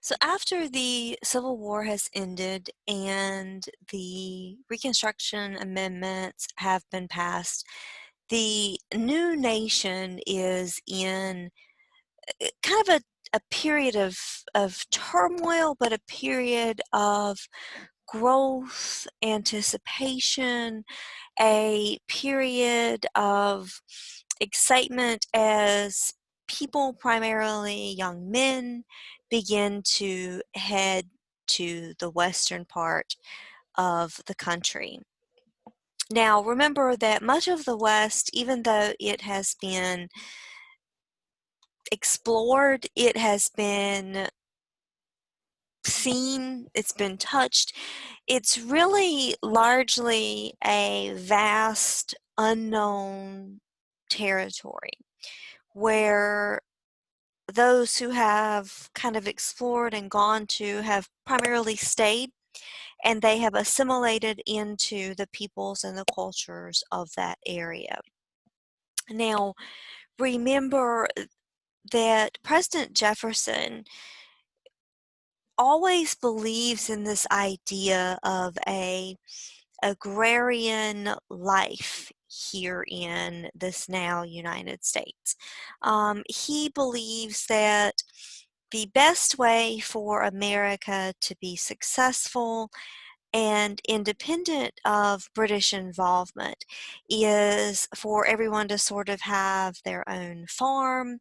So after the Civil War has ended and the Reconstruction Amendments have been passed, the new nation is in kind of a period of turmoil, but a period of growth, anticipation, a period of excitement as people, primarily young men, begin to head to the western part of the country. Now, remember that much of the West, even though it has been explored, it has been seen, it's been touched, it's really largely a vast, unknown territory where those who have kind of explored and gone to have primarily stayed, and they have assimilated into the peoples and the cultures of that area. Now, remember that President Jefferson always believes in this idea of a agrarian life here in this now United States. He believes that the best way for America to be successful and independent of British involvement is for everyone to sort of have their own farm,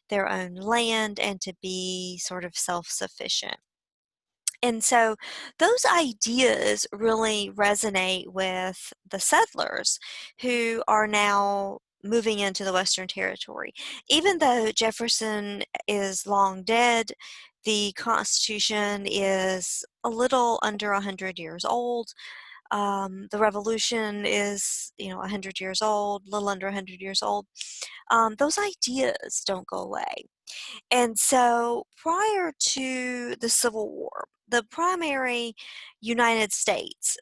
their own land, and to be sort of self-sufficient. And so those ideas really resonate with the settlers who are now moving into the Western Territory. Even though Jefferson is long dead, the Constitution is a little under 100 years old. The Revolution is, 100 years old, a little under 100 years old. Those ideas don't go away. And so prior to the Civil War, the primary United States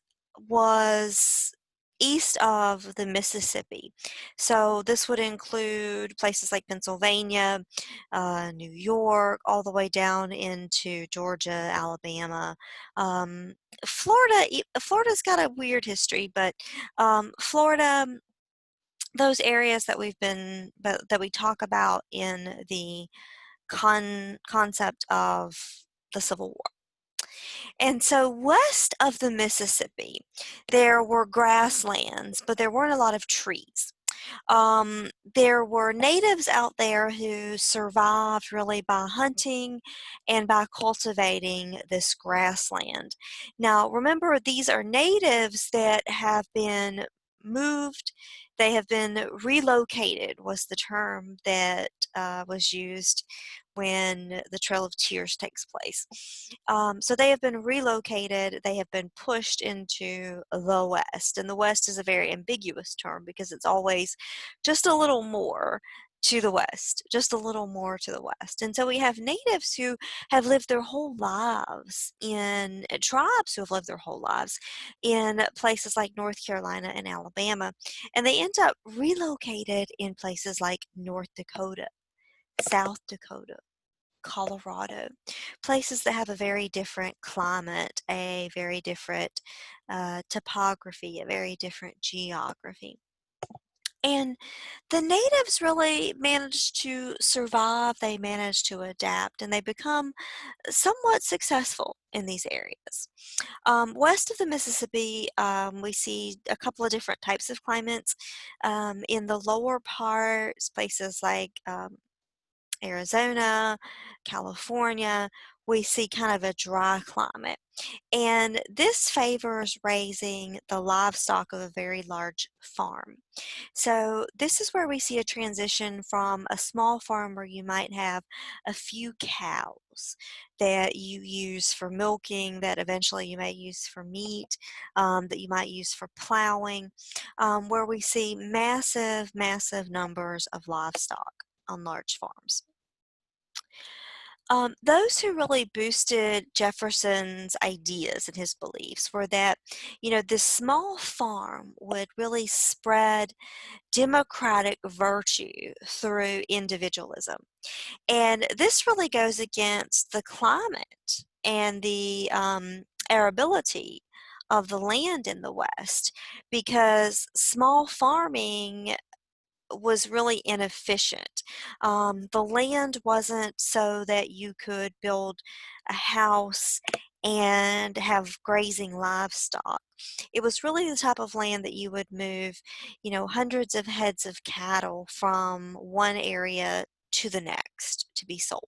was east of the Mississippi. So this would include places like Pennsylvania, New York, all the way down into Georgia, Alabama. Florida's got a weird history, but Florida, those areas that we talk about in the concept of the Civil War. And so west of the Mississippi, there were grasslands, but there weren't a lot of trees. There were natives out there who survived really by hunting and by cultivating this grassland. Now, remember, these are natives that have been moved, they have been relocated, was the term that was used when the Trail of Tears takes place. So they have been relocated, they have been pushed into the West. And the West is a very ambiguous term because it's always just a little more to the West, just a little more to the West. And so we have natives who have lived their whole lives in tribes who have lived their whole lives in places like North Carolina and Alabama. And they end up relocated in places like North Dakota, South Dakota, Colorado, places that have a very different climate, a very different topography, a very different geography. And the natives really managed to survive, they managed to adapt, and they become somewhat successful in these areas. West of the Mississippi, we see a couple of different types of climates. In the lower parts, places like Arizona, California, we see kind of a dry climate. And this favors raising the livestock of a very large farm. So this is where we see a transition from a small farm where you might have a few cows that you use for milking, that eventually you may use for meat, that you might use for plowing, where we see massive, massive numbers of livestock on large farms. Those who really boosted Jefferson's ideas and his beliefs were that, this small farm would really spread democratic virtue through individualism. And this really goes against the climate and the arability of the land in the West because small farming was really inefficient. The land wasn't so that you could build a house and have grazing livestock. It was really the type of land that you would move, hundreds of heads of cattle from one area to the next to be sold.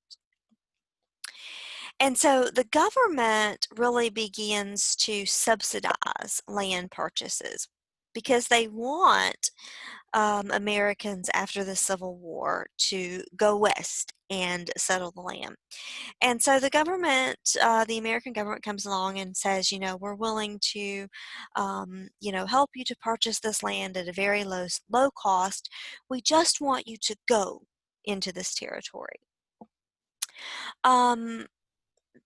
And so the government really begins to subsidize land purchases because they want Americans after the Civil War to go west and settle the land. And so the American government comes along and says, we're willing to, help you to purchase this land at a very low cost. We just want you to go into this territory. Um,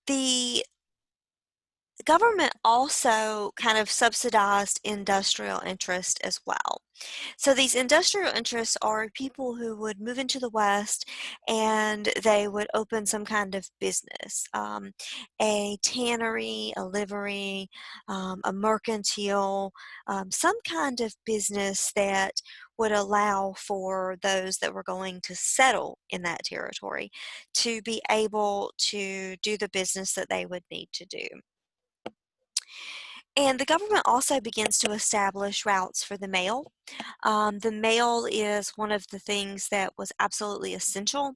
the government also kind of subsidized industrial interest as well. So these industrial interests are people who would move into the West and they would open some kind of business, a tannery, a livery, a mercantile, some kind of business that would allow for those that were going to settle in that territory to be able to do the business that they would need to do. And the government also begins to establish routes for the mail. The mail is one of the things that was absolutely essential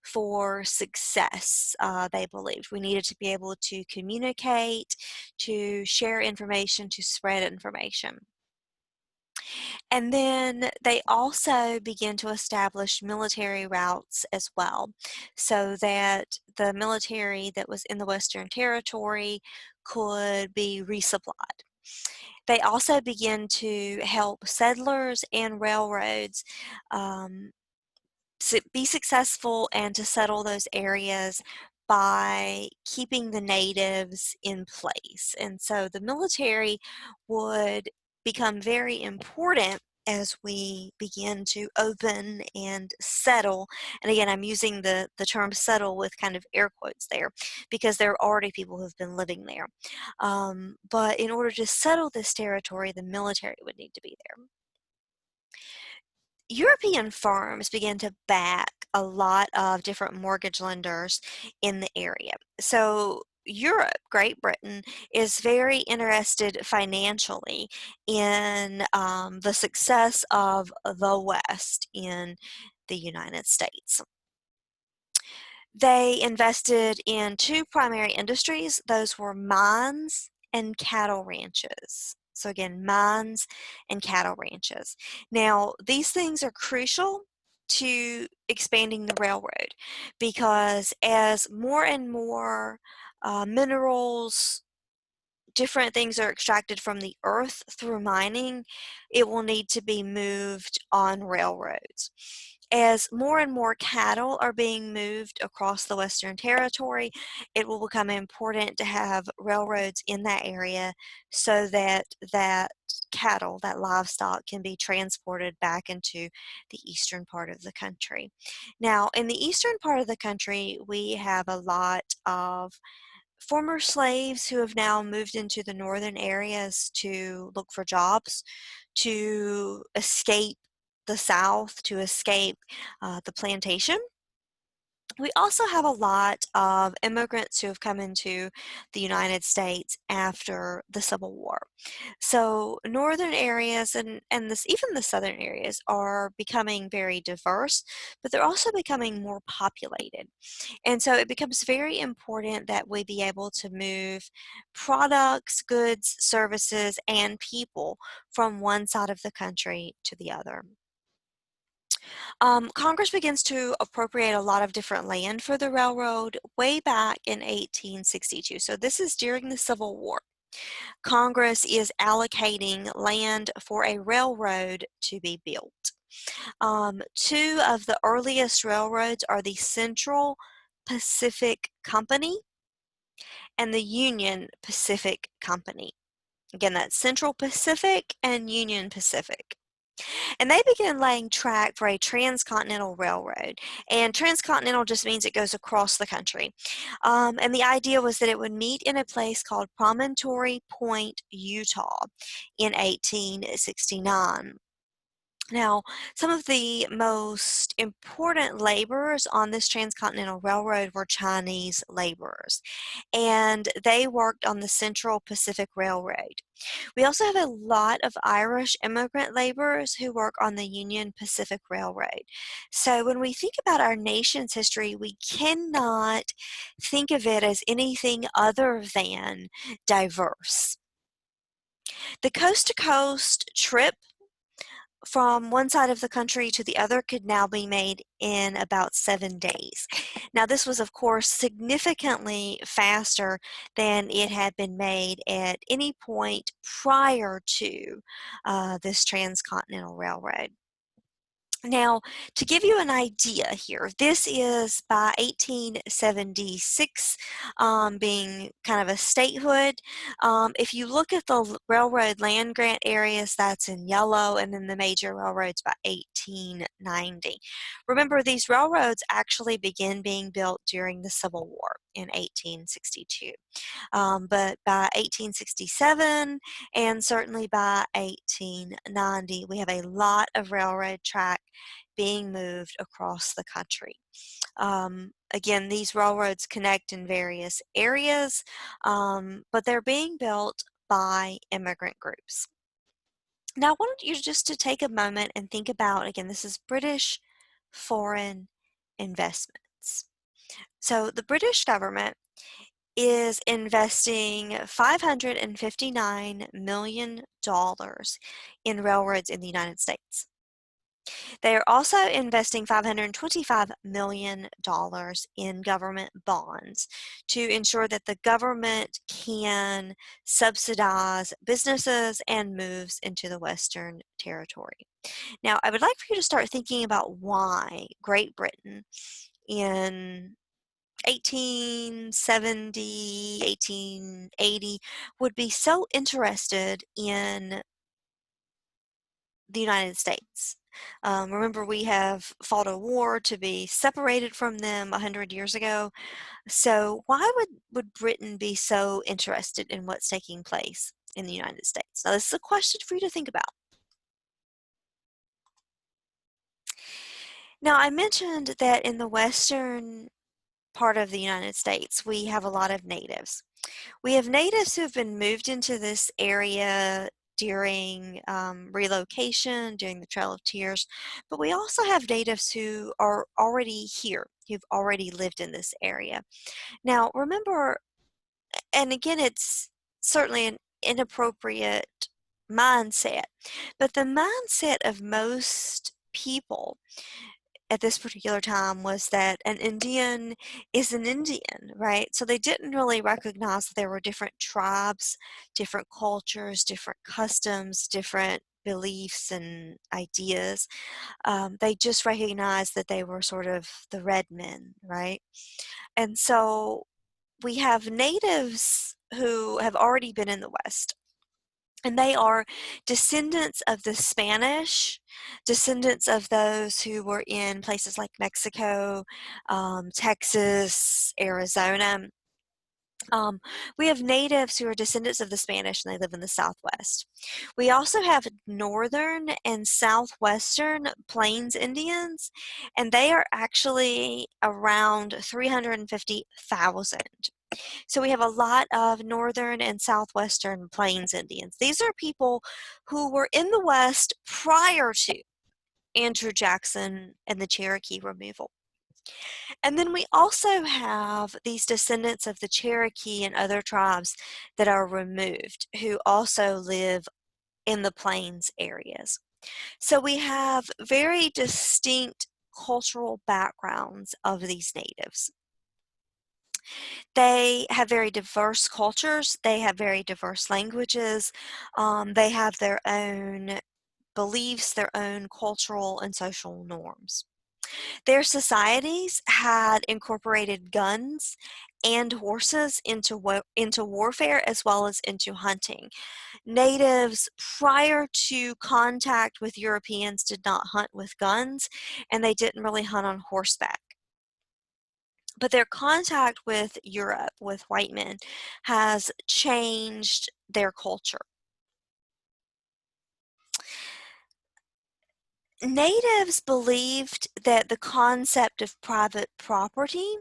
for success, they believed. We needed to be able to communicate, to share information, to spread information. And then they also begin to establish military routes as well, so that the military that was in the Western Territory could be resupplied. They also begin to help settlers and railroads um, be successful and to settle those areas by keeping the natives in place. And so the military would become very important as we begin to open and settle. And again, I'm using the term settle with kind of air quotes there because there are already people who've been living there. But in order to settle this territory, the military would need to be there. European firms began to back a lot of different mortgage lenders in the area. So Europe, Great Britain, is very interested financially in the success of the West in the United States. They invested in two primary industries. Those were mines and cattle ranches. So again, mines and cattle ranches. Now, these things are crucial to expanding the railroad because as more and more minerals, different things are extracted from the earth through mining, it will need to be moved on railroads. As more and more cattle are being moved across the Western Territory, it will become important to have railroads in that area so that that cattle, that livestock, can be transported back into the eastern part of the country. Now, in the eastern part of the country, we have a lot of former slaves who have now moved into the northern areas to look for jobs, to escape the South, to escape the plantation. We also have a lot of immigrants who have come into the United States after the Civil War. So northern areas and even the southern areas are becoming very diverse, but they're also becoming more populated. And so it becomes very important that we be able to move products, goods, services, and people from one side of the country to the other. Congress begins to appropriate a lot of different land for the railroad way back in 1862. So this is during the Civil War. Congress is allocating land for a railroad to be built. Two of the earliest railroads are the Central Pacific Company and the Union Pacific Company. Again, that's Central Pacific and Union Pacific. And they began laying track for a transcontinental railroad. And transcontinental just means it goes across the country. And the idea was that it would meet in a place called Promontory Point, Utah in 1869. Now, some of the most important laborers on this transcontinental railroad were Chinese laborers, and they worked on the Central Pacific Railroad. We also have a lot of Irish immigrant laborers who work on the Union Pacific Railroad. So when we think about our nation's history, we cannot think of it as anything other than diverse. The coast-to-coast trip from one side of the country to the other could now be made in about 7 days. Now, this was, of course, significantly faster than it had been made at any point prior to this transcontinental railroad. Now, to give you an idea here, this is by 1876 being kind of a statehood. If you look at the railroad land grant areas, that's in yellow, and then the major railroads by 1890. Remember, these railroads actually began being built during the Civil War in 1862. But by 1867 and certainly by 1890, we have a lot of railroad track being moved across the country. Again, these railroads connect in various areas, but they're being built by immigrant groups. Now, I want you just to take a moment and think about, again, this is British foreign investments. So the British government is investing $559 million in railroads in the United States. They are also investing $525 million in government bonds to ensure that the government can subsidize businesses and moves into the Western Territory. Now, I would like for you to start thinking about why Great Britain in 1870, 1880 would be so interested in the United States. Remember, we have fought a war to be separated from them 100 years ago. So why would Britain be so interested in what's taking place in the United States? Now, this is a question for you to think about. Now, I mentioned that in the western part of the United States, we have a lot of natives. We have natives who have been moved into this area during relocation, during the Trail of Tears, but we also have natives who are already here, who've already lived in this area. Now, remember, and again, it's certainly an inappropriate mindset, but the mindset of most people at this particular time was that an Indian is an Indian, right? So they didn't really recognize that there were different tribes, different cultures, different customs, different beliefs and ideas. They just recognized that they were sort of the red men, right? And so we have natives who have already been in the West. And they are descendants of the Spanish, descendants of those who were in places like Mexico, Texas, Arizona. We have natives who are descendants of the Spanish and they live in the Southwest. We also have northern and southwestern Plains Indians, and they are actually around 350,000. So we have a lot of northern and southwestern Plains Indians. These are people who were in the West prior to Andrew Jackson and the Cherokee removal. And then we also have these descendants of the Cherokee and other tribes that are removed who also live in the plains areas. So we have very distinct cultural backgrounds of these natives. They have very diverse cultures. They have very diverse languages. They have their own beliefs, their own cultural and social norms. Their societies had incorporated guns and horses into warfare as well as into hunting. Natives prior to contact with Europeans did not hunt with guns, and they didn't really hunt on horseback. But their contact with Europe, with white men, has changed their culture. Natives believed that the concept of private property,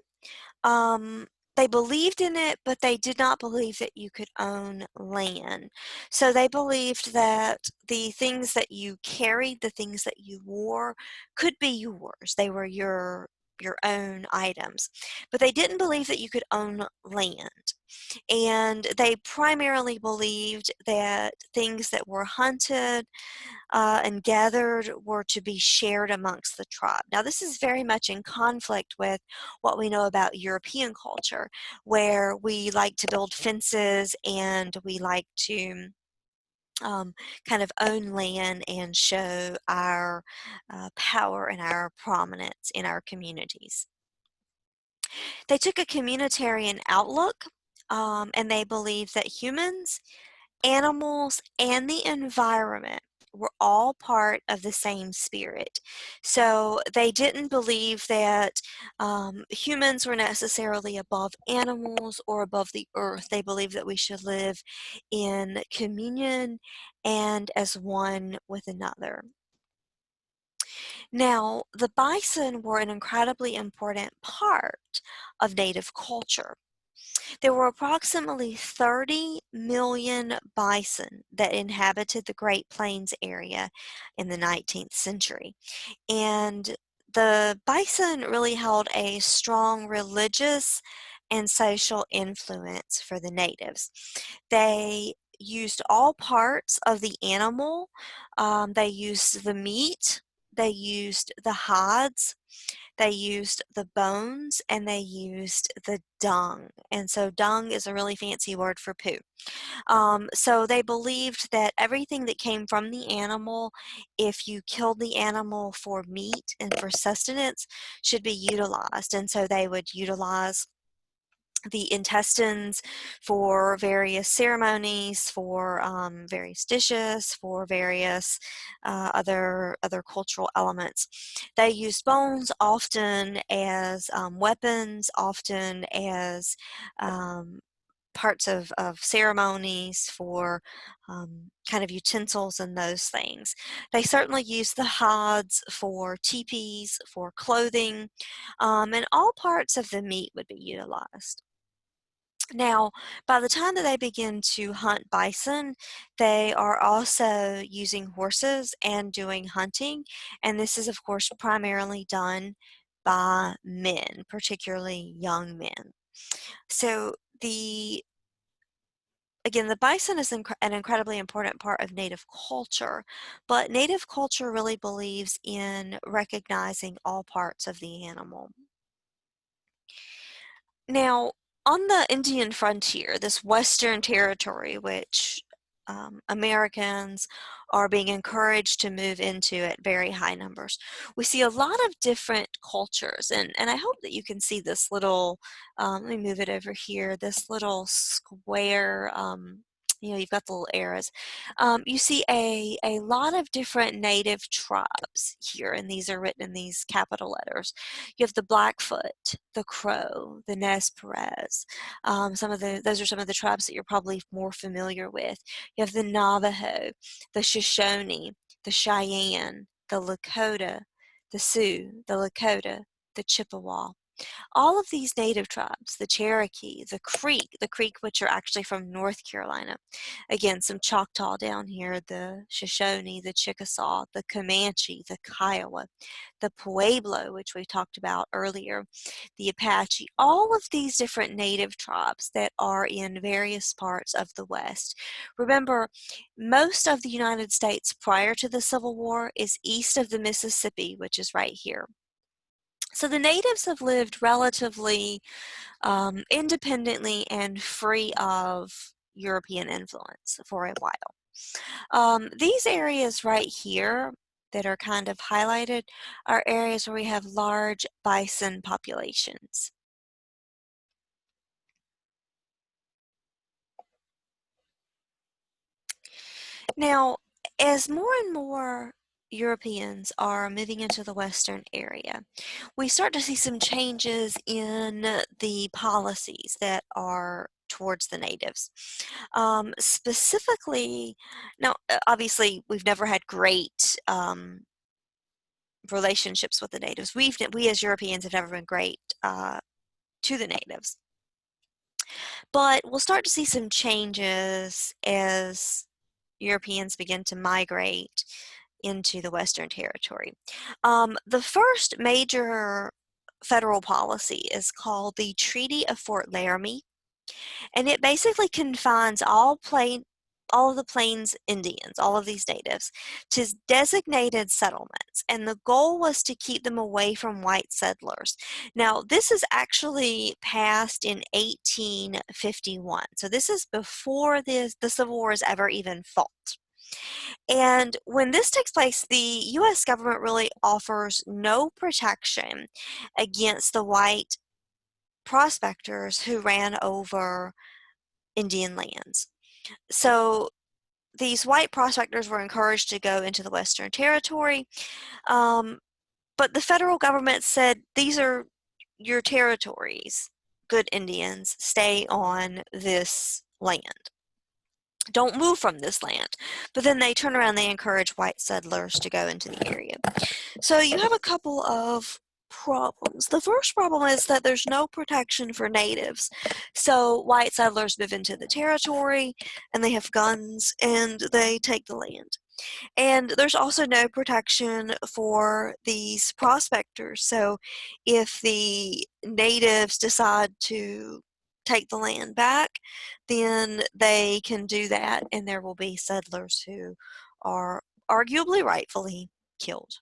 um, they believed in it, but they did not believe that you could own land. So they believed that the things that you carried, the things that you wore, could be yours. They were your own items. But they didn't believe that you could own land. And they primarily believed that things that were hunted and gathered were to be shared amongst the tribe. Now, this is very much in conflict with what we know about European culture, where we like to build fences and we like to kind of own land and show our power and our prominence in our communities. They took a communitarian outlook, and they believed that humans, animals, and the environment were all part of the same spirit. So they didn't believe that humans were necessarily above animals or above the earth. They believed that we should live in communion and as one with another. Now, the bison were an incredibly important part of Native culture. There were approximately 30 million bison that inhabited the Great Plains area in the 19th century. And the bison really held a strong religious and social influence for the natives. They used all parts of the animal. They used the meat, they used the hides, they used the bones, and they used the dung. And so dung is a really fancy word for poo. So they believed that everything that came from the animal, if you killed the animal for meat and for sustenance, should be utilized. And so they would utilize the intestines for various ceremonies, for various dishes, for various other cultural elements. They used bones often as weapons, often as um, parts of ceremonies for kind of utensils and those things. They certainly used the hides for teepees, for clothing, and all parts of the meat would be utilized. Now, by the time that they begin to hunt bison, they are also using horses and doing hunting, and this is, of course, primarily done by men, particularly young men. So again, the bison is an incredibly important part of Native culture, but Native culture really believes in recognizing all parts of the animal. Now, on the Indian frontier, this Western territory, which Americans are being encouraged to move into at very high numbers, we see a lot of different cultures. And I hope that you can see this little, let me move it over here, this little square. You've got the little arrows. You see a lot of different native tribes here, and these are written in these capital letters. You have the Blackfoot, the Crow, the Nez Perce. Those are some of the tribes that you're probably more familiar with. You have the Navajo, the Shoshone, the Cheyenne, the Lakota, the Sioux, the Lakota, the Chippewa. All of these native tribes, the Cherokee, the Creek which are actually from North Carolina. Again, some Choctaw down here, the Shoshone, the Chickasaw, the Comanche, the Kiowa, the Pueblo, which we talked about earlier, the Apache, all of these different native tribes that are in various parts of the West. Remember, most of the United States prior to the Civil War is east of the Mississippi, which is right here. So the natives have lived relatively independently and free of European influence for a while. These areas right here, that are kind of highlighted are areas where we have large bison populations. Now, as more and more Europeans are moving into the Western area, we start to see some changes in the policies that are towards the natives. Specifically, now, obviously, we've never had great relationships with the natives. We as Europeans have never been great to the natives. But we'll start to see some changes as Europeans begin to migrate into the Western Territory. The first major federal policy is called the Treaty of Fort Laramie, and it basically confines all of the Plains Indians, all of these natives, to designated settlements, and the goal was to keep them away from white settlers. Now, this is actually passed in 1851, so this is before the Civil War is ever even fought. And when this takes place, the U.S. government really offers no protection against the white prospectors who ran over Indian lands. So these white prospectors were encouraged to go into the Western Territory, but the federal government said, these are your territories, good Indians, stay on this land. Don't move from this land. But then they turn around, they encourage white settlers to go into the area. So you have a couple of problems. The first problem is that there's no protection for natives. So white settlers move into the territory and they have guns and they take the land. And there's also no protection for these prospectors. So if the natives decide to take the land back, then they can do that, and there will be settlers who are arguably rightfully killed.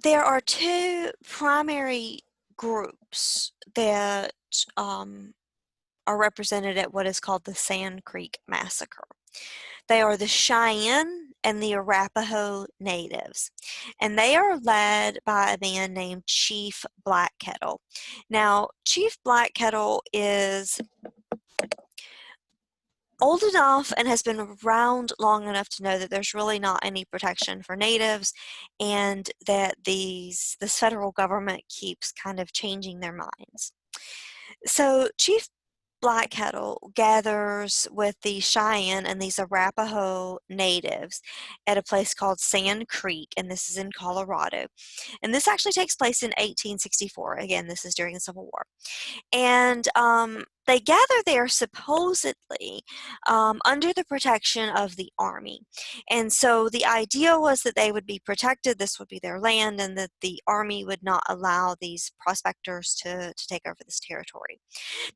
There are two primary groups that are represented at what is called the Sand Creek Massacre. They are the Cheyenne and the Arapaho natives, and they are led by a man named Chief Blackkettle. Now, Chief Blackkettle is old enough and has been around long enough to know that there's really not any protection for natives, and that this federal government keeps kind of changing their minds. So Chief Blackkettle gathers with the Cheyenne and these Arapaho natives at a place called Sand Creek, and this is in Colorado. And this actually takes place in 1864. Again, this is during the Civil War. And they gather there supposedly under the protection of the army. And so the idea was that they would be protected, this would be their land, and that the army would not allow these prospectors to take over this territory.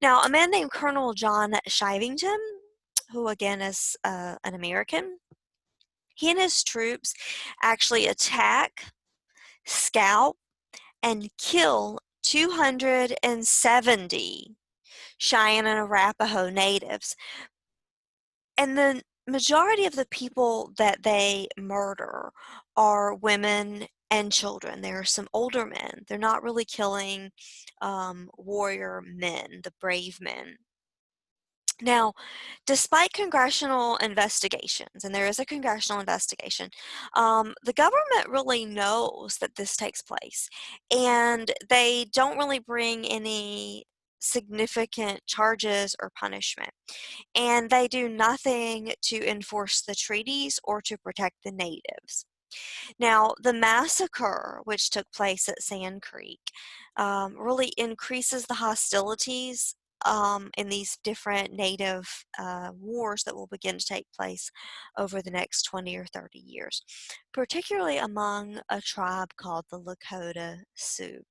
Now, a man named Colonel John Shivington, who again is an American, he and his troops actually attack, scalp, and kill 270 Cheyenne and Arapaho natives. And the majority of the people that they murder are women and children. There are some older men. They're not really killing warrior men, the brave men. Now, despite congressional investigations, and there is a congressional investigation, the government really knows that this takes place, and they don't really bring any significant charges or punishment. And they do nothing to enforce the treaties or to protect the natives. Now, the massacre, which took place at Sand Creek, really increases the hostilities in these different native wars that will begin to take place over the next 20 or 30 years, particularly among a tribe called the Lakota Sioux.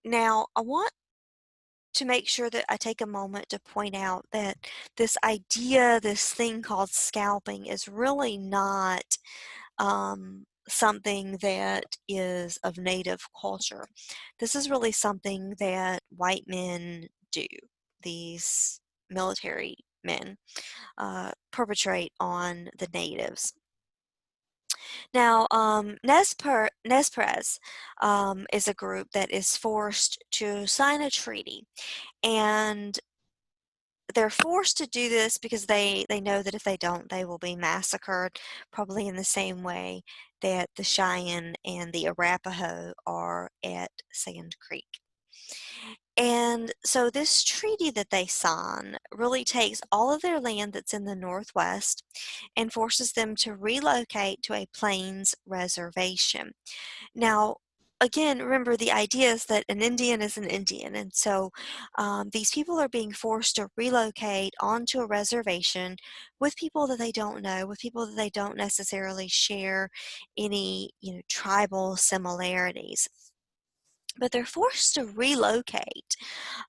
Now, I want to make sure that I take a moment to point out that this idea, this thing called scalping, is really not something that is of native culture. This is really something that white men do, these military men perpetrate on the natives. Now, Nez Perce is a group that is forced to sign a treaty, and they're forced to do this because they know that if they don't, they will be massacred, probably in the same way that the Cheyenne and the Arapaho are at Sand Creek. And so this treaty that they sign really takes all of their land that's in the Northwest and forces them to relocate to a plains reservation. Now, again, remember the idea is that an Indian is an Indian, and so these people are being forced to relocate onto a reservation with people that they don't know, with people that they don't necessarily share any, tribal similarities. But they're forced to relocate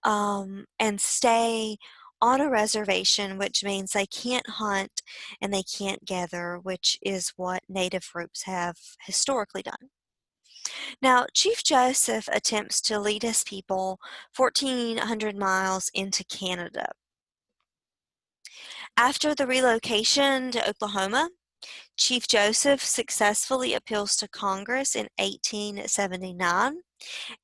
and stay on a reservation, which means they can't hunt and they can't gather, which is what Native groups have historically done. Now, Chief Joseph attempts to lead his people 1,400 miles into Canada. After the relocation to Oklahoma, Chief Joseph successfully appeals to Congress in 1879,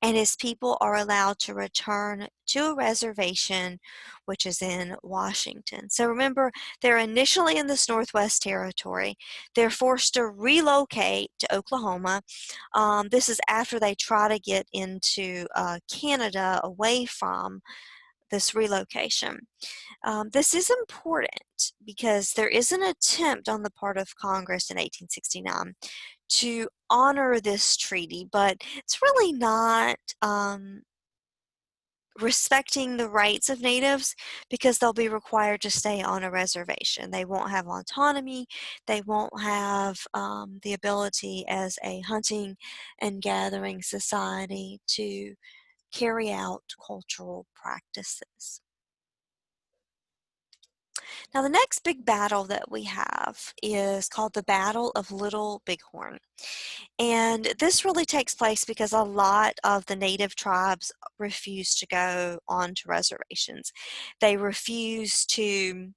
and his people are allowed to return to a reservation, which is in Washington. So remember, they're initially in this Northwest Territory. They're forced to relocate to Oklahoma. This is after they try to get into Canada away from this relocation. This is important because there is an attempt on the part of Congress in 1869 to honor this treaty, but it's really not respecting the rights of natives because they'll be required to stay on a reservation. They won't have autonomy. They won't have the ability as a hunting and gathering society to carry out cultural practices. Now, the next big battle that we have is called the Battle of Little Bighorn. And this really takes place because a lot of the native tribes refuse to go onto reservations. They refuse to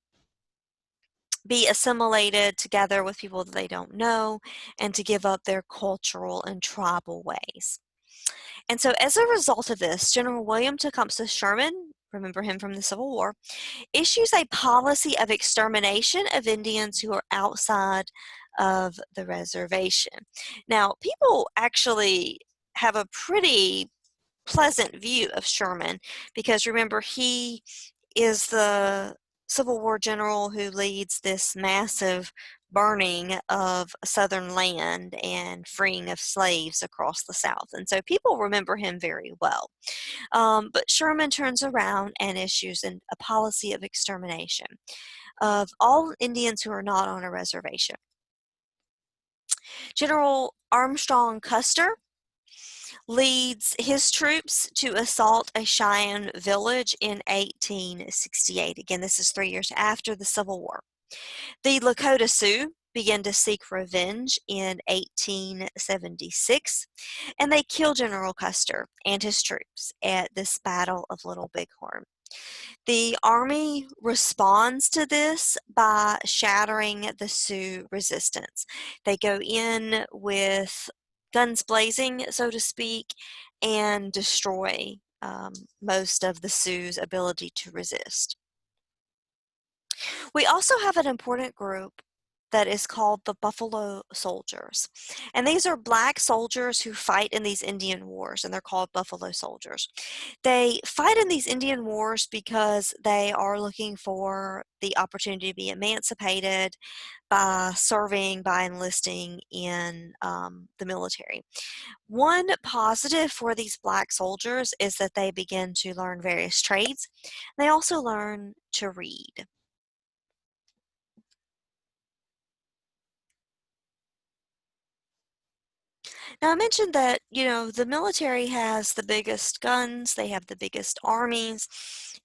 be assimilated together with people that they don't know and to give up their cultural and tribal ways. And so as a result of this, General William Tecumseh Sherman, remember him from the Civil War, issues a policy of extermination of Indians who are outside of the reservation. Now, people actually have a pretty pleasant view of Sherman because remember, he is the Civil War general who leads this massive burning of southern land and freeing of slaves across the South. And so people remember him very well. But Sherman turns around and issues a policy of extermination of all Indians who are not on a reservation. General Armstrong Custer leads his troops to assault a Cheyenne village in 1868. Again, this is 3 years after the Civil War. The Lakota Sioux began to seek revenge in 1876, and they kill General Custer and his troops at this Battle of Little Bighorn. The Army responds to this by shattering the Sioux resistance. They go in with guns blazing, so to speak, and destroy most of the Sioux's ability to resist. We also have an important group that is called the Buffalo Soldiers. And these are black soldiers who fight in these Indian wars, and they're called Buffalo Soldiers. They fight in these Indian wars because they are looking for the opportunity to be emancipated by serving, by enlisting in the military. One positive for these black soldiers is that they begin to learn various trades. They also learn to read. Now, I mentioned that, the military has the biggest guns, they have the biggest armies,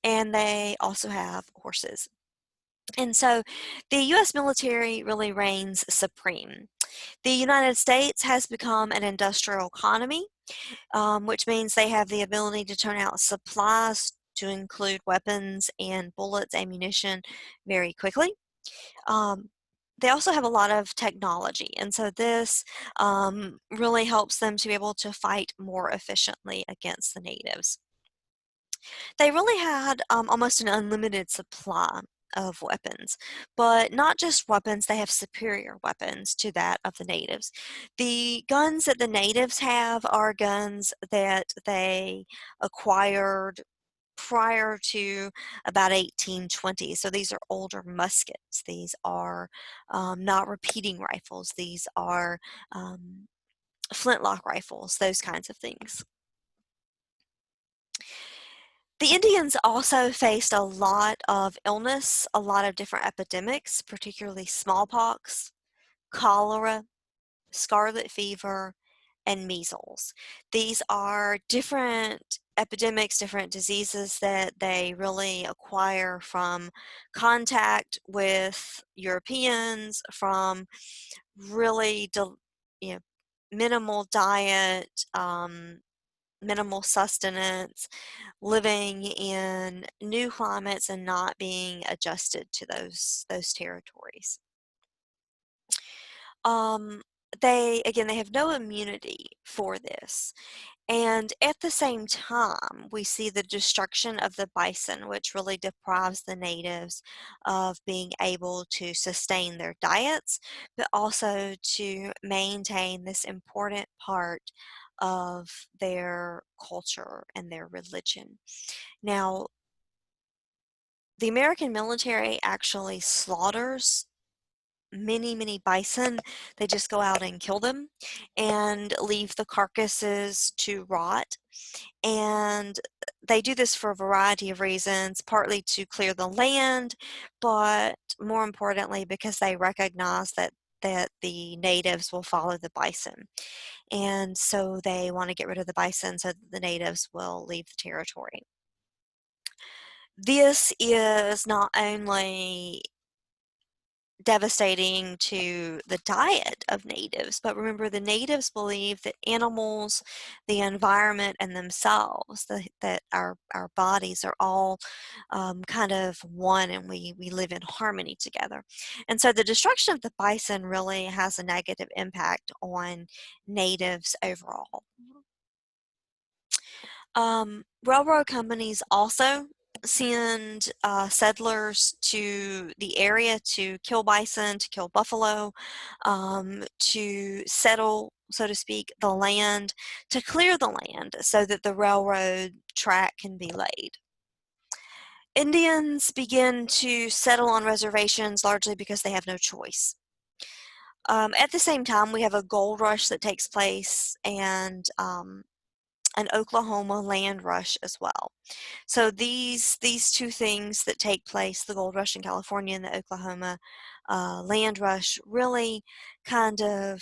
and they also have horses. And so the U.S. military really reigns supreme. The United States has become an industrial economy, which means they have the ability to turn out supplies to include weapons and bullets, ammunition very quickly. Um, they also have a lot of technology, and so this really helps them to be able to fight more efficiently against the natives. They really had almost an unlimited supply of weapons, but not just weapons, they have superior weapons to that of the natives. The guns that the natives have are guns that they acquired prior to about 1820. So these are older muskets. These are not repeating rifles. These are flintlock rifles, those kinds of things. The Indians also faced a lot of illness, a lot of different epidemics, particularly smallpox, cholera, scarlet fever, and measles. These are different epidemics, different diseases that they really acquire from contact with Europeans, from really, you know, minimal diet, minimal sustenance, living in new climates and not being adjusted to those territories. Um, they have no immunity for this. And at the same time, we see the destruction of the bison, which really deprives the natives of being able to sustain their diets, but also to maintain this important part of their culture and their religion. Now, the American military actually slaughters many bison. They just go out and kill them and leave the carcasses to rot. And they do this for a variety of reasons, partly to clear the land, but more importantly, because they recognize that the natives will follow the bison. And so they want to get rid of the bison so that the natives will leave the territory. This is not only devastating to the diet of natives, but remember the natives believe that animals, the environment, and themselves, that our bodies are all kind of one, and we live in harmony together. And so the destruction of the bison really has a negative impact on natives overall. Railroad companies also send settlers to the area to kill bison, to kill buffalo, to settle, so to speak, the land, to clear the land so that the railroad track can be laid. Indians begin to settle on reservations largely because they have no choice. At the same time, we have a gold rush that takes place and an Oklahoma land rush as well. So these two things that take place, the gold rush in California and the Oklahoma land rush, really kind of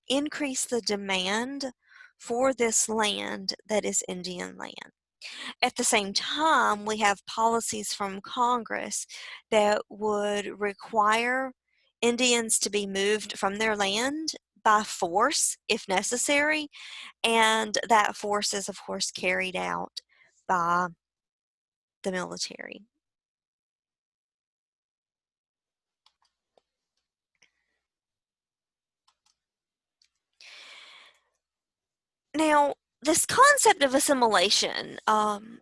increase the demand for this land that is Indian land. At the same time, we have policies from Congress that would require Indians to be moved from their land by force if necessary, and that force is, of course, carried out by the military. Now, this concept of assimilation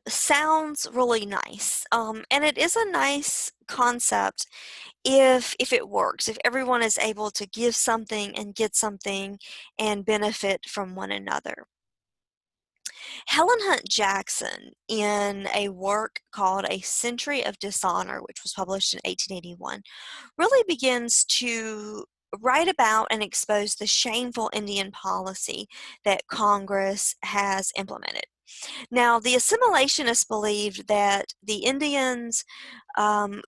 sounds really nice, and it is a nice concept if it works, if everyone is able to give something and get something and benefit from one another. Helen Hunt Jackson, in a work called A Century of Dishonor, which was published in 1881, really begins to write about and expose the shameful Indian policy that Congress has implemented. Now, the assimilationists believed that the Indians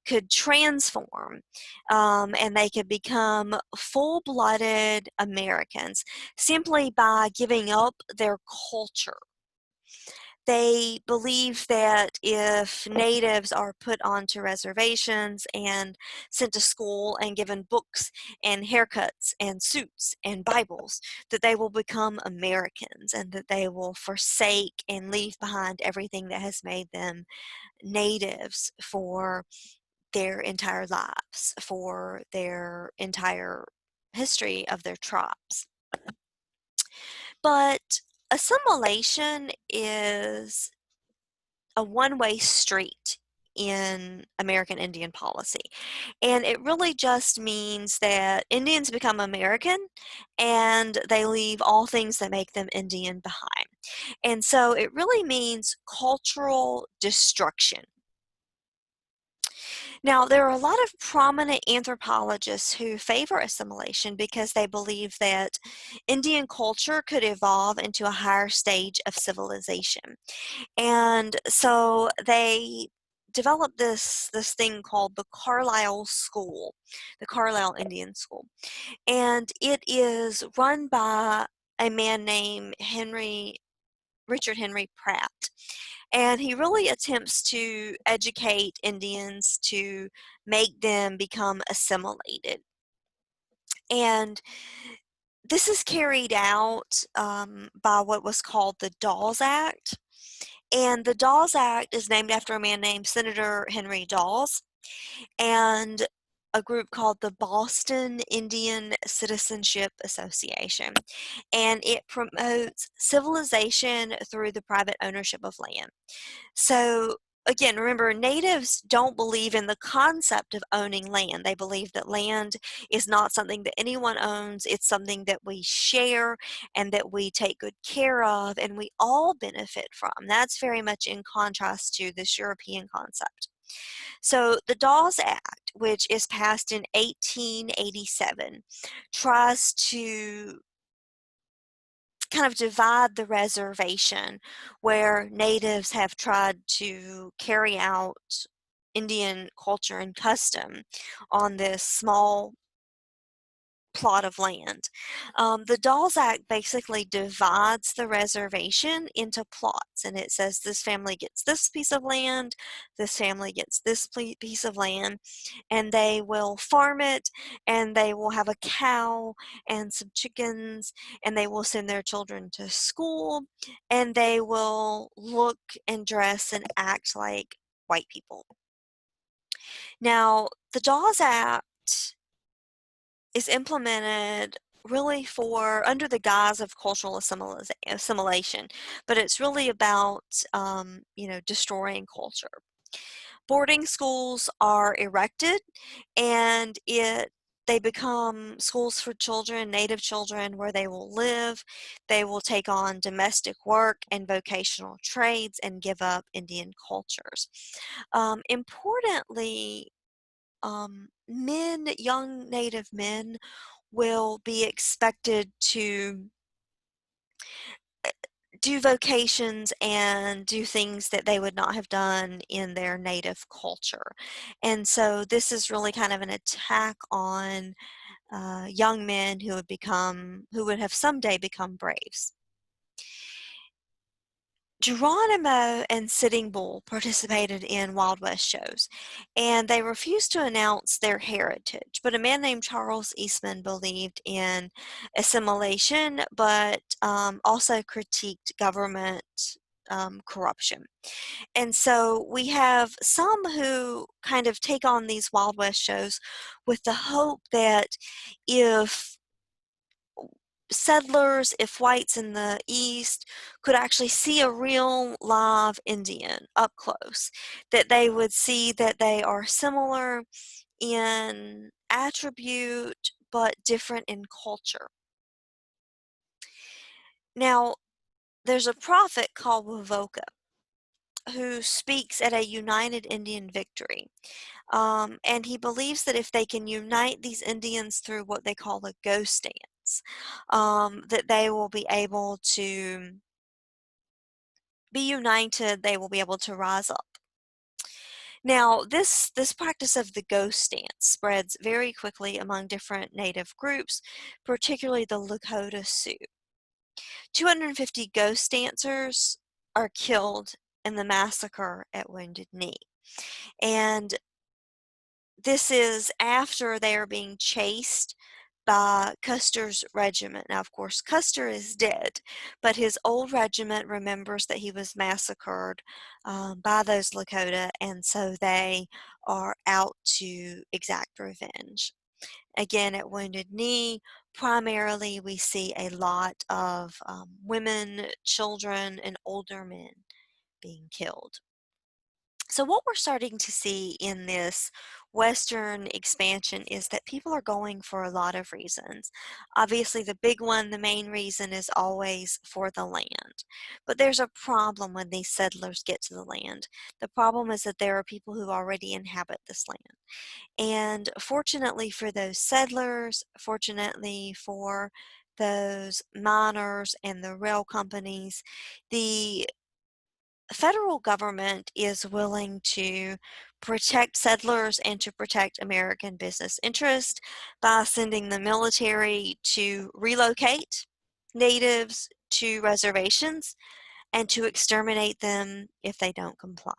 could transform and they could become full-blooded Americans simply by giving up their culture. They believe that if natives are put onto reservations and sent to school and given books and haircuts and suits and Bibles, that they will become Americans and that they will forsake and leave behind everything that has made them natives for their entire lives, for their entire history of their tribes. But assimilation is a one-way street in American Indian policy. And it really just means that Indians become American and they leave all things that make them Indian behind. And so it really means cultural destruction. Now, there are a lot of prominent anthropologists who favor assimilation because they believe that Indian culture could evolve into a higher stage of civilization. And so they developed this thing called the Carlisle School, the Carlisle Indian School. And it is run by a man named Richard Henry Pratt. And he really attempts to educate Indians to make them become assimilated. And this is carried out by what was called the Dawes Act. And the Dawes Act is named after a man named Senator Henry Dawes and a group called the Boston Indian Citizenship Association. And it promotes civilization through the private ownership of land. So again, remember, natives don't believe in the concept of owning land. They believe that land is not something that anyone owns. It's something that we share and that we take good care of and we all benefit from. That's very much in contrast to this European concept. So the Dawes Act, which is passed in 1887, tries to kind of divide the reservation where natives have tried to carry out Indian culture and custom on this small plot of land. The Dawes Act basically divides the reservation into plots, and it says this family gets this piece of land, this family gets this piece of land, and they will farm it, and they will have a cow and some chickens, and they will send their children to school, and they will look and dress and act like white people. Now, the Dawes Act is implemented really for under the guise of cultural assimilation, but it's really about destroying culture. Boarding schools are erected, and they become schools for children, native children, where they will live. They will take on domestic work and vocational trades and give up Indian cultures. Importantly, young native men will be expected to do vocations and do things that they would not have done in their native culture. And so this is really kind of an attack on young men who would have someday become braves. Geronimo and Sitting Bull participated in Wild West shows, and they refused to announce their heritage. But a man named Charles Eastman believed in assimilation, but also critiqued government corruption. And so we have some who kind of take on these Wild West shows with the hope that if if whites in the East could actually see a real live Indian up close, that they would see that they are similar in attribute but different in culture. Now, there's a prophet called Wovoka who speaks at a united Indian victory. And he believes that if they can unite these Indians through what they call a ghost dance, that they will be able to be united, they will be able to rise up. Now, this practice of the ghost dance spreads very quickly among different native groups, particularly the Lakota Sioux. 250 ghost dancers are killed in the massacre at Wounded Knee. And this is after they are being chased by Custer's regiment. Now, of course, Custer is dead, but his old regiment remembers that he was massacred by those Lakota, and so they are out to exact revenge. Again, at Wounded Knee, primarily we see a lot of women, children, and older men being killed. So what we're starting to see in this Western expansion is that people are going for a lot of reasons. Obviously, the big one, the main reason is always for the land. But there's a problem when these settlers get to the land. The problem is that there are people who already inhabit this land. And fortunately for those settlers, fortunately for those miners and the rail companies, the federal government is willing to protect settlers and to protect American business interests by sending the military to relocate natives to reservations and to exterminate them if they don't comply.